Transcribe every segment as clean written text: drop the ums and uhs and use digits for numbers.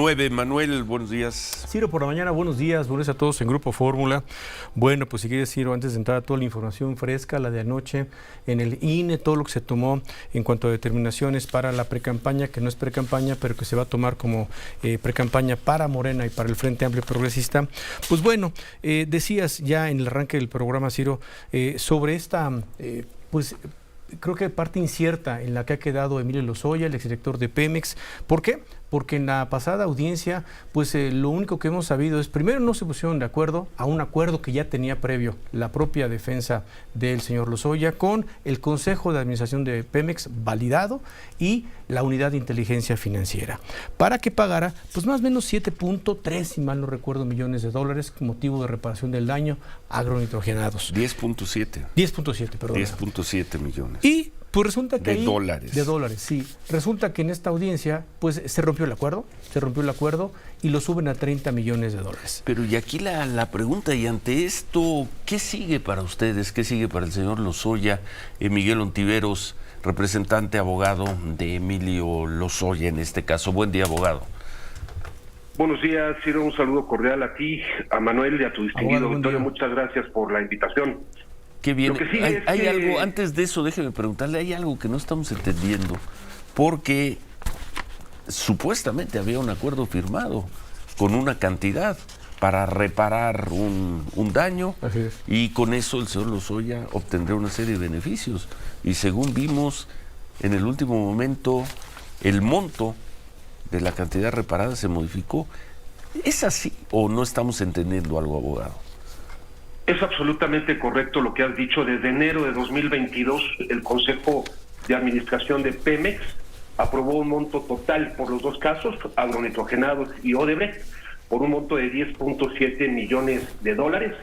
9. Manuel, buenos días. Ciro, por la mañana, buenos días a todos en Grupo Fórmula. Bueno, pues si quieres, Ciro, antes de entrar a toda la información fresca, la de anoche, en el INE, todo lo que se tomó en cuanto a determinaciones para la precampaña, que no es precampaña, pero que se va a tomar como precampaña para Morena y para el Frente Amplio Progresista. Pues bueno, decías ya en el arranque del programa, Ciro, sobre esta, pues creo que parte incierta en la que ha quedado Emilio Lozoya, el exdirector de Pemex. ¿Por qué? Porque en la pasada audiencia, pues lo único que hemos sabido es, primero, no se pusieron de acuerdo a un acuerdo que ya tenía previo la propia defensa del señor Lozoya con el Consejo de Administración de Pemex validado y la Unidad de Inteligencia Financiera, para que pagara pues más o menos 7.3, si mal no recuerdo, millones de dólares con motivo de reparación del daño agronitrogenados. 10.7. 10.7, perdón. 10.7 millones. Y pues resulta que de dólares. De dólares, sí. Resulta que en esta audiencia, pues se rompió el acuerdo y lo suben a 30 millones de dólares. Pero y aquí la pregunta, y ante esto, ¿qué sigue para ustedes? ¿Qué sigue para el señor Lozoya? Miguel Ontiveros, representante abogado de Emilio Lozoya en este caso. Buen día, abogado. Buenos días, Ciro, un saludo cordial a ti, a Manuel y a tu distinguido auditorio. Muchas gracias por la invitación. Qué bien. Hay algo, antes de eso, déjeme preguntarle, hay algo que no estamos entendiendo, porque supuestamente había un acuerdo firmado con una cantidad para reparar un daño, y con eso el señor Lozoya obtendría una serie de beneficios. Y según vimos, en el último momento, el monto de la cantidad reparada se modificó. ¿Es así o no estamos entendiendo algo, abogado? Es absolutamente correcto lo que has dicho. Desde enero de 2022, el Consejo de Administración de Pemex aprobó un monto total por los dos casos, agronitrogenados y Odebrecht, por un monto de 10.7 millones de dólares,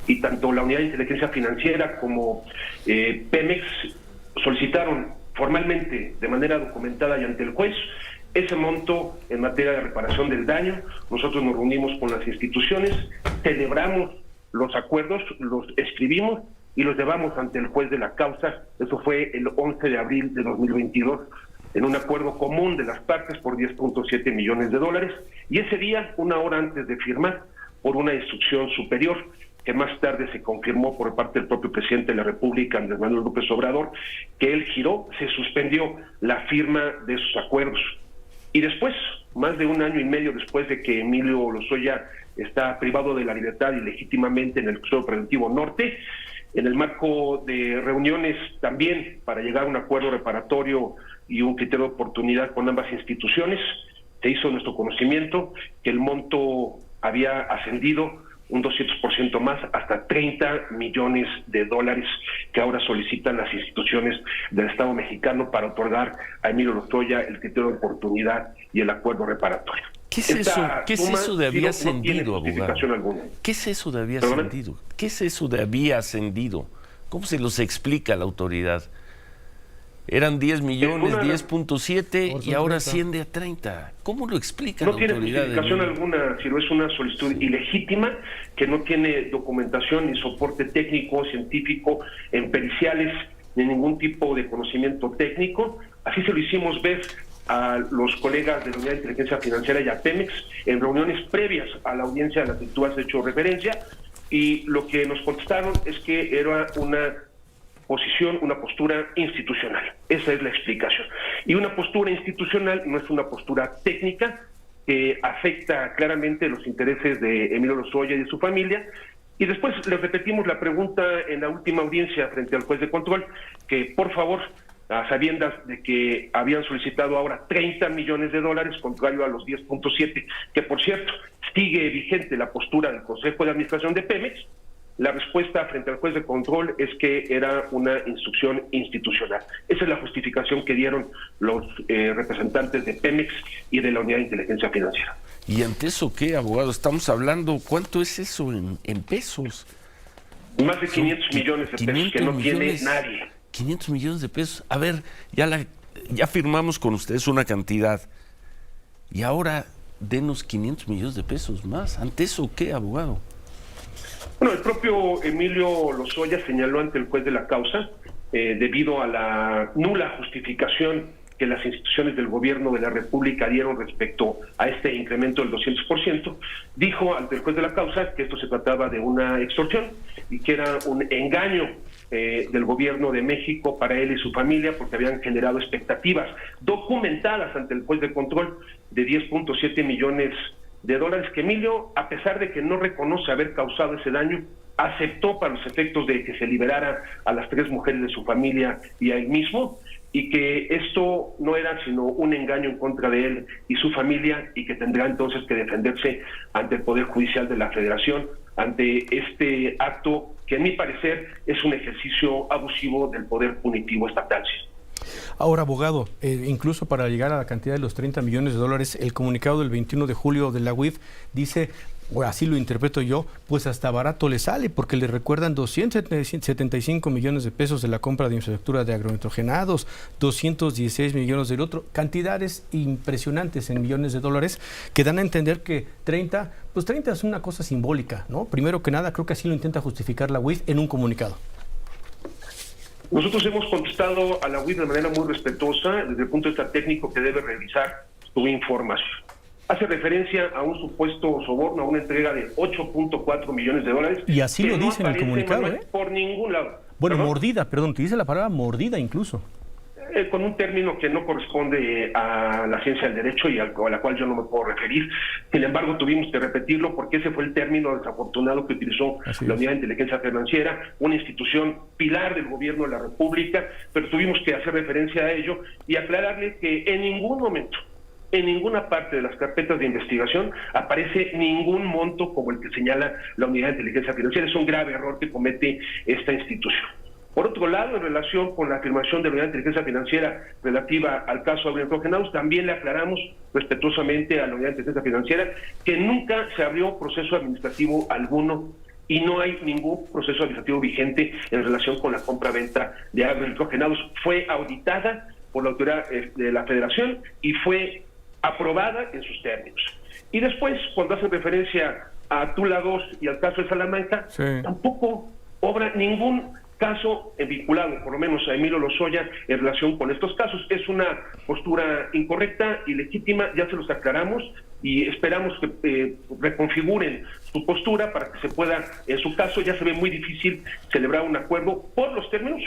y tanto la Unidad de Inteligencia Financiera como Pemex solicitaron formalmente, de manera documentada y ante el juez, ese monto en materia de reparación del daño. Nosotros nos reunimos con las instituciones, celebramos los acuerdos, los escribimos y los llevamos ante el juez de la causa. Eso fue el 11 de abril de 2022, en un acuerdo común de las partes por 10.7 millones de dólares. Y ese día, una hora antes de firmar, por una instrucción superior, que más tarde se confirmó por parte del propio presidente de la República, Andrés Manuel López Obrador, que él giró, se suspendió la firma de esos acuerdos. Y después, más de un año y medio después de que Emilio Lozoya está privado de la libertad ilegítimamente en el Custodio Preventivo Norte, en el marco de reuniones también para llegar a un acuerdo reparatorio y un criterio de oportunidad con ambas instituciones, se hizo nuestro conocimiento que el monto había ascendido un 200% más, hasta 30 millones de dólares, que ahora solicitan las instituciones del Estado mexicano para otorgar a Emilio Lozoya el criterio de oportunidad y el acuerdo reparatorio. ¿Qué es eso? ¿Qué es eso de había ascendido, abogado? ¿Qué es eso de había ascendido? ¿Qué es eso de había ascendido? ¿Cómo se los explica a la autoridad? Eran 10 millones, 10.7 y ahora asciende a 30. ¿Cómo lo explica la autoridad? No tiene justificación alguna, Ciro, es una solicitud ilegítima que no tiene documentación ni soporte técnico, científico, en periciales, ni ningún tipo de conocimiento técnico. Así se lo hicimos ver a los colegas de la Unidad de Inteligencia Financiera y a Pemex en reuniones previas a la audiencia a la que tú has hecho referencia, y lo que nos contestaron es que era una posición, una postura institucional. Esa es la explicación. Y una postura institucional no es una postura técnica que afecta claramente los intereses de Emilio Lozoya y de su familia. Y después les repetimos la pregunta en la última audiencia frente al juez de control, que por favor, a sabiendas de que habían solicitado ahora 30 millones de dólares, contrario a los 10.7, que por cierto, sigue vigente la postura del Consejo de Administración de Pemex. La respuesta frente al juez de control es que era una instrucción institucional. Esa es la justificación que dieron los representantes de Pemex y de la Unidad de Inteligencia Financiera. ¿Y ante eso qué, abogado? Estamos hablando, ¿cuánto es eso en pesos? Más de 500 millones de pesos que no tiene nadie. 500 millones de pesos. A ver, ya firmamos con ustedes una cantidad y ahora denos 500 millones de pesos más. ¿Ante eso qué, abogado? Bueno, el propio Emilio Lozoya señaló ante el juez de la causa, debido a la nula justificación que las instituciones del gobierno de la República dieron respecto a este incremento del 200%, dijo ante el juez de la causa que esto se trataba de una extorsión y que era un engaño del gobierno de México para él y su familia, porque habían generado expectativas documentadas ante el juez de control de 10.7 millones de dólares que Emilio, a pesar de que no reconoce haber causado ese daño, aceptó para los efectos de que se liberara a las 3 mujeres de su familia y a él mismo, y que esto no era sino un engaño en contra de él y su familia, y que tendrá entonces que defenderse ante el Poder Judicial de la Federación ante este acto que, a mi parecer, es un ejercicio abusivo del poder punitivo estatal. Ahora, abogado, incluso para llegar a la cantidad de los 30 millones de dólares, el comunicado del 21 de julio de la UIF dice, o así lo interpreto yo, pues hasta barato le sale, porque le recuerdan 275 millones de pesos de la compra de infraestructura de agronitrogenados, 216 millones del otro, cantidades impresionantes en millones de dólares, que dan a entender que 30 es una cosa simbólica, ¿no? Primero que nada, creo que así lo intenta justificar la UIF en un comunicado. Nosotros hemos contestado a la UIF de manera muy respetuosa desde el punto de vista técnico que debe revisar su información. Hace referencia a un supuesto soborno, a una entrega de 8.4 millones de dólares. Y así lo dice en el comunicado, Manuel, por ningún lado. Bueno, mordida, perdón, utiliza la palabra mordida incluso. Con un término que no corresponde a la ciencia del derecho y a la cual yo no me puedo referir. Sin embargo, tuvimos que repetirlo porque ese fue el término desafortunado que utilizó la Unidad de Inteligencia Financiera, una institución pilar del gobierno de la República, pero tuvimos que hacer referencia a ello y aclararle que en ningún momento, en ninguna parte de las carpetas de investigación aparece ningún monto como el que señala la Unidad de Inteligencia Financiera. Es un grave error que comete esta institución. Por otro lado, en relación con la afirmación de la Unidad de Inteligencia Financiera relativa al caso agronitrogenados, también le aclaramos respetuosamente a la Unidad de Inteligencia Financiera que nunca se abrió proceso administrativo alguno y no hay ningún proceso administrativo vigente en relación con la compra-venta de agronitrogenados. Fue auditada por la autoridad de la Federación y fue aprobada en sus términos. Y después, cuando hacen referencia a Tula 2 y al caso de Salamanca, sí, tampoco obra ningún caso vinculado, por lo menos a Emilio Lozoya, en relación con estos casos. Es una postura incorrecta y legítima, ya se los aclaramos y esperamos que reconfiguren su postura para que se pueda, en su caso ya se ve muy difícil celebrar un acuerdo por los términos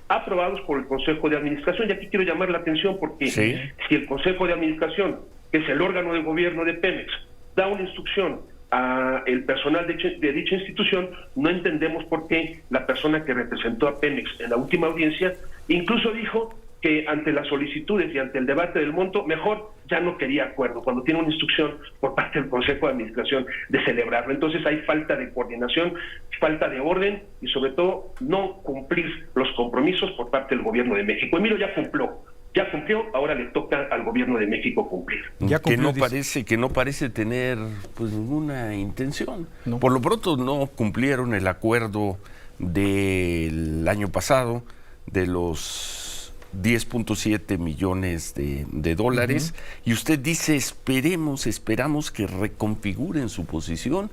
aprobados por el Consejo de Administración. Y aquí quiero llamar la atención porque si el Consejo de Administración, que es el órgano de gobierno de Pemex, da una instrucción a el personal de dicha institución, no entendemos por qué la persona que representó a Pemex en la última audiencia incluso dijo que ante las solicitudes y ante el debate del monto, mejor ya no quería acuerdo, cuando tiene una instrucción por parte del Consejo de Administración de celebrarlo. Entonces hay falta de coordinación, falta de orden y sobre todo no cumplir los compromisos por parte del Gobierno de México. Emilio ya cumplió, ahora le toca al Gobierno de México cumplir. Ya cumplió, que no parece tener pues ninguna intención. No. Por lo pronto no cumplieron el acuerdo del año pasado de los 10.7 millones de dólares, y usted dice esperamos que reconfiguren su posición.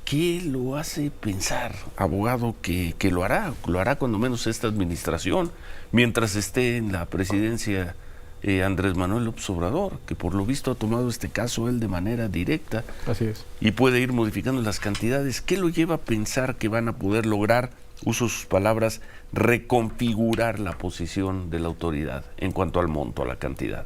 ¿Qué lo hace pensar, abogado, que lo hará cuando menos esta administración, mientras esté en la presidencia Andrés Manuel López Obrador, que por lo visto ha tomado este caso él de manera directa? Así es. Y puede ir modificando las cantidades? ¿Qué lo lleva a pensar que van a poder lograr, uso sus palabras, reconfigurar la posición de la autoridad en cuanto al monto, a la cantidad?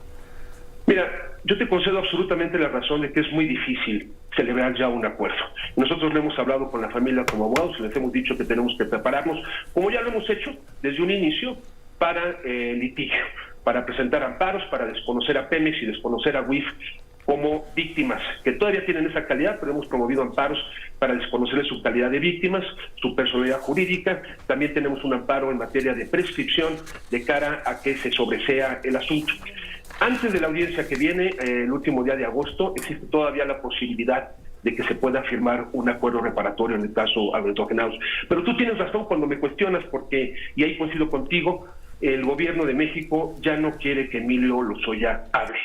Mira, yo te concedo absolutamente la razón de que es muy difícil celebrar ya un acuerdo. Nosotros le hemos hablado con la familia como abogados y les hemos dicho que tenemos que prepararnos, como ya lo hemos hecho desde un inicio, para litigio, para presentar amparos, para desconocer a Pemex y desconocer a UIF como víctimas, que todavía tienen esa calidad, pero hemos promovido amparos para desconocer su calidad de víctimas, su personalidad jurídica. También tenemos un amparo en materia de prescripción de cara a que se sobresea el asunto. Antes de la audiencia que viene, el último día de agosto, existe todavía la posibilidad de que se pueda firmar un acuerdo reparatorio en el caso agronitrogenados. Pero tú tienes razón cuando me cuestionas porque, y ahí coincido contigo, el gobierno de México ya no quiere que Emilio Lozoya hable.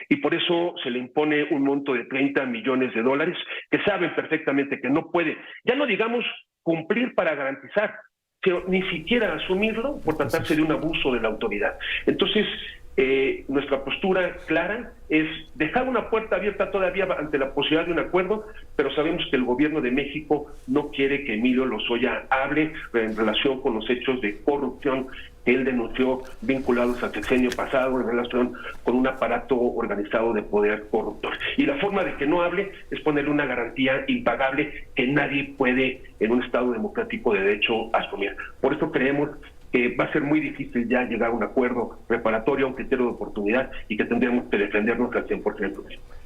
Y por eso se le impone un monto de 30 millones de dólares, que saben perfectamente que no puede, ya no digamos cumplir para garantizar, sino ni siquiera asumirlo por tratarse de un abuso de la autoridad. Entonces, Nuestra postura clara es dejar una puerta abierta todavía ante la posibilidad de un acuerdo, pero sabemos que el gobierno de México no quiere que Emilio Lozoya hable en relación con los hechos de corrupción que él denunció vinculados al sexenio pasado en relación con un aparato organizado de poder corruptor. Y la forma de que no hable es ponerle una garantía impagable que nadie puede en un Estado democrático de derecho asumir. Por eso creemos que va a ser muy difícil ya llegar a un acuerdo reparatorio, a un criterio de oportunidad, y que tendremos que defendernos al 100%.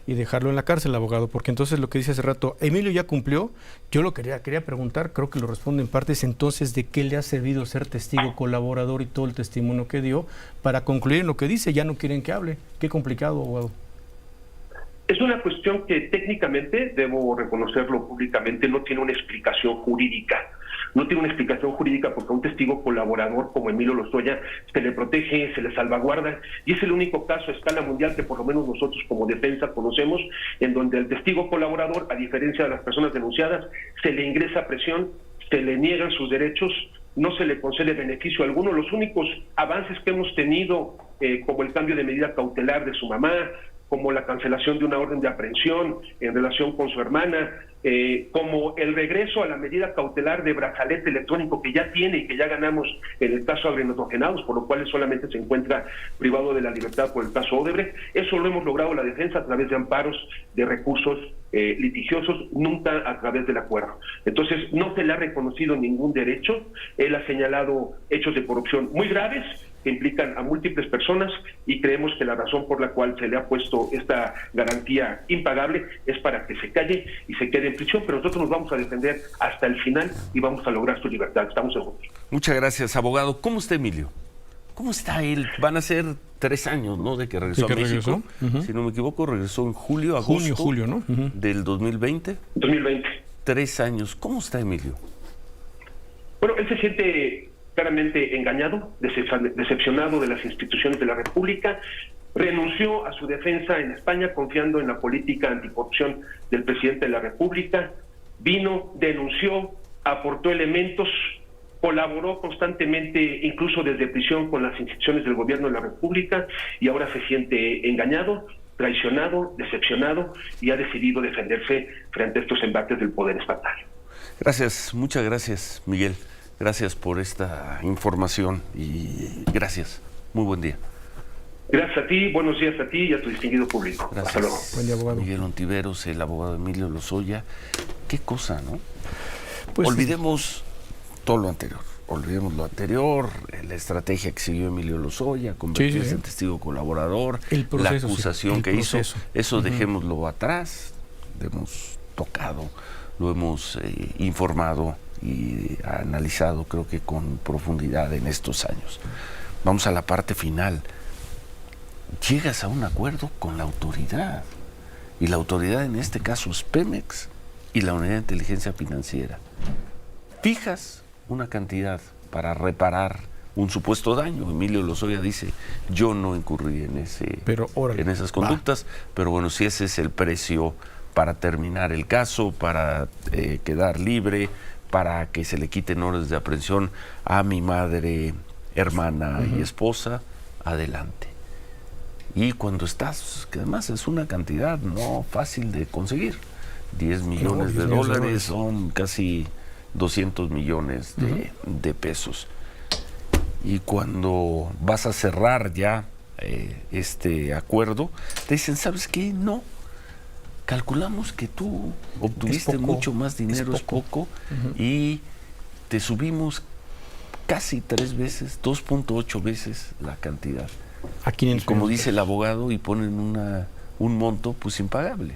Y dejarlo en la cárcel, abogado, porque entonces lo que dice hace rato, Emilio ya cumplió. Yo lo quería preguntar, creo que lo responde en partes, entonces, ¿de qué le ha servido ser testigo colaborador y todo el testimonio que dio para concluir en lo que dice? Ya no quieren que hable. Qué complicado, abogado. Es una cuestión que técnicamente, debo reconocerlo públicamente, no tiene una explicación jurídica. No tiene una explicación jurídica porque a un testigo colaborador como Emilio Lozoya se le protege, se le salvaguarda, y es el único caso a escala mundial que por lo menos nosotros como defensa conocemos, en donde al testigo colaborador, a diferencia de las personas denunciadas, se le ingresa presión, se le niegan sus derechos, no se le concede beneficio alguno. Los únicos avances que hemos tenido, como el cambio de medida cautelar de su mamá, como la cancelación de una orden de aprehensión en relación con su hermana, como el regreso a la medida cautelar de brazalete electrónico que ya tiene y que ya ganamos en el caso Agronitrogenados, por lo cual solamente se encuentra privado de la libertad por el caso Odebrecht. Eso lo hemos logrado la defensa a través de amparos de recursos litigiosos, nunca a través del acuerdo. Entonces, no se le ha reconocido ningún derecho. Él ha señalado hechos de corrupción muy graves que implican a múltiples personas, y creemos que la razón por la cual se le ha puesto esta garantía impagable es para que se calle y se quede en prisión, pero nosotros nos vamos a defender hasta el final y vamos a lograr su libertad, estamos seguros. Muchas gracias, abogado. ¿Cómo está Emilio? ¿Cómo está él? Van a ser 3 años, ¿no?, de que regresó a México. Si no me equivoco, regresó en julio, ¿no? Del 2020. 2020. 3 años. ¿Cómo está Emilio? Bueno, él se siente claramente engañado, decepcionado de las instituciones de la República. Renunció a su defensa en España confiando en la política anticorrupción del presidente de la República. Vino, denunció, aportó elementos, colaboró constantemente, incluso desde prisión, con las instituciones del gobierno de la República, y ahora se siente engañado, traicionado, decepcionado, y ha decidido defenderse frente a estos embates del poder estatal. Gracias, muchas gracias, Miguel. Gracias por esta información y gracias. Muy buen día. Gracias a ti, buenos días a ti y a tu distinguido público. Gracias. Hasta luego. Buen día, abogado. Miguel Ontiveros, el abogado Emilio Lozoya. Qué cosa, ¿no? Pues olvidemos todo lo anterior. Olvidemos lo anterior, la estrategia que siguió Emilio Lozoya, convertirse en testigo colaborador, la acusación que hizo. Eso dejémoslo atrás. Lo hemos tocado, lo hemos informado y analizado, creo que con profundidad en estos años. Vamos a la parte final. Llegas a un acuerdo con la autoridad, y la autoridad en este caso es Pemex y la Unidad de Inteligencia Financiera. Fijas una cantidad para reparar un supuesto daño. Emilio Lozoya dice, yo no incurrí en esas conductas, pero bueno, si ese es el precio para terminar el caso, para quedar libre, para que se le quiten órdenes de aprehensión a mi madre, hermana y esposa, adelante. Y cuando estás, que además es una cantidad no fácil de conseguir, 10 millones de dólares son casi 200 millones de pesos. Y cuando vas a cerrar ya este acuerdo, te dicen, ¿sabes qué? No. Calculamos que tú obtuviste mucho más dinero, es poco, y te subimos casi 3 veces, 2.8 veces la cantidad. Y como dice el abogado, y ponen un monto pues impagable.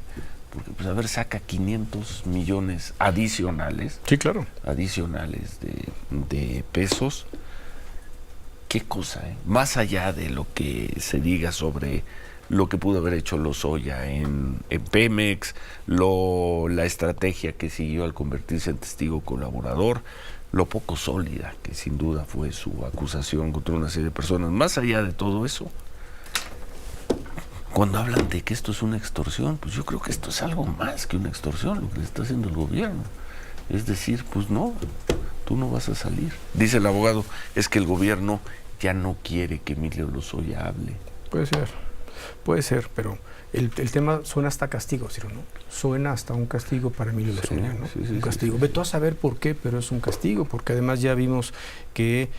Porque pues a ver, saca 500 millones adicionales. Sí, claro. Adicionales de pesos. Qué cosa, ¿eh? Más allá de lo que se diga sobre lo que pudo haber hecho Lozoya en Pemex, la estrategia que siguió al convertirse en testigo colaborador, lo poco sólida que sin duda fue su acusación contra una serie de personas. Más allá de todo eso, cuando hablan de que esto es una extorsión, pues yo creo que esto es algo más que una extorsión, lo que le está haciendo el gobierno. Es decir, pues no, tú no vas a salir. Dice el abogado, es que el gobierno ya no quiere que Emilio Lozoya hable. Puede ser, pero el tema suena hasta castigo, Ciro, ¿no? Suena hasta un castigo para Emilio Lozoya, ¿no? Un castigo. Ve tú a saber por qué, pero es un castigo, porque además ya vimos que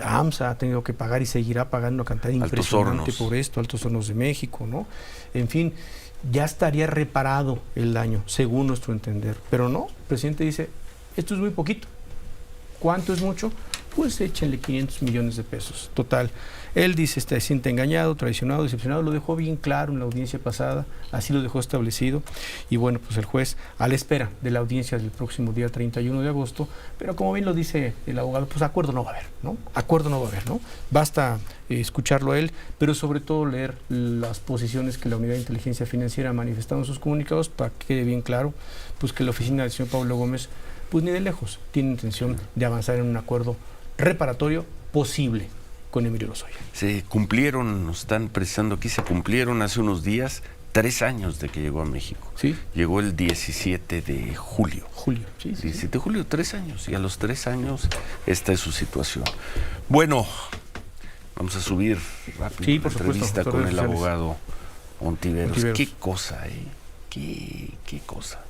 AMSA ha tenido que pagar y seguirá pagando una cantidad impresionante por esto, Altos Hornos de México, ¿no? En fin, ya estaría reparado el daño, según nuestro entender. Pero no, el presidente dice, esto es muy poquito. ¿Cuánto es mucho? Pues échenle 500 millones de pesos. Total, él dice, se siente engañado, traicionado, decepcionado, lo dejó bien claro en la audiencia pasada, así lo dejó establecido, y bueno, pues el juez, a la espera de la audiencia del próximo día 31 de agosto, pero como bien lo dice el abogado, pues acuerdo no va a haber, ¿no? Acuerdo no va a haber, ¿no? Basta escucharlo a él, pero sobre todo leer las posiciones que la Unidad de Inteligencia Financiera ha manifestado en sus comunicados, para que quede bien claro, pues que la oficina del señor Pablo Gómez, pues ni de lejos tiene intención de avanzar en un acuerdo reparatorio posible con Emilio Lozoya. Se cumplieron, nos están precisando aquí, se cumplieron hace unos días 3 años de que llegó a México. Sí. Llegó el 17 de julio. Sí. 17 de julio, 3 años. Y a los 3 años, esta es su situación. Bueno, vamos a subir rápido la entrevista con el abogado Ontiveros. Qué cosa, ¿eh? Qué cosa.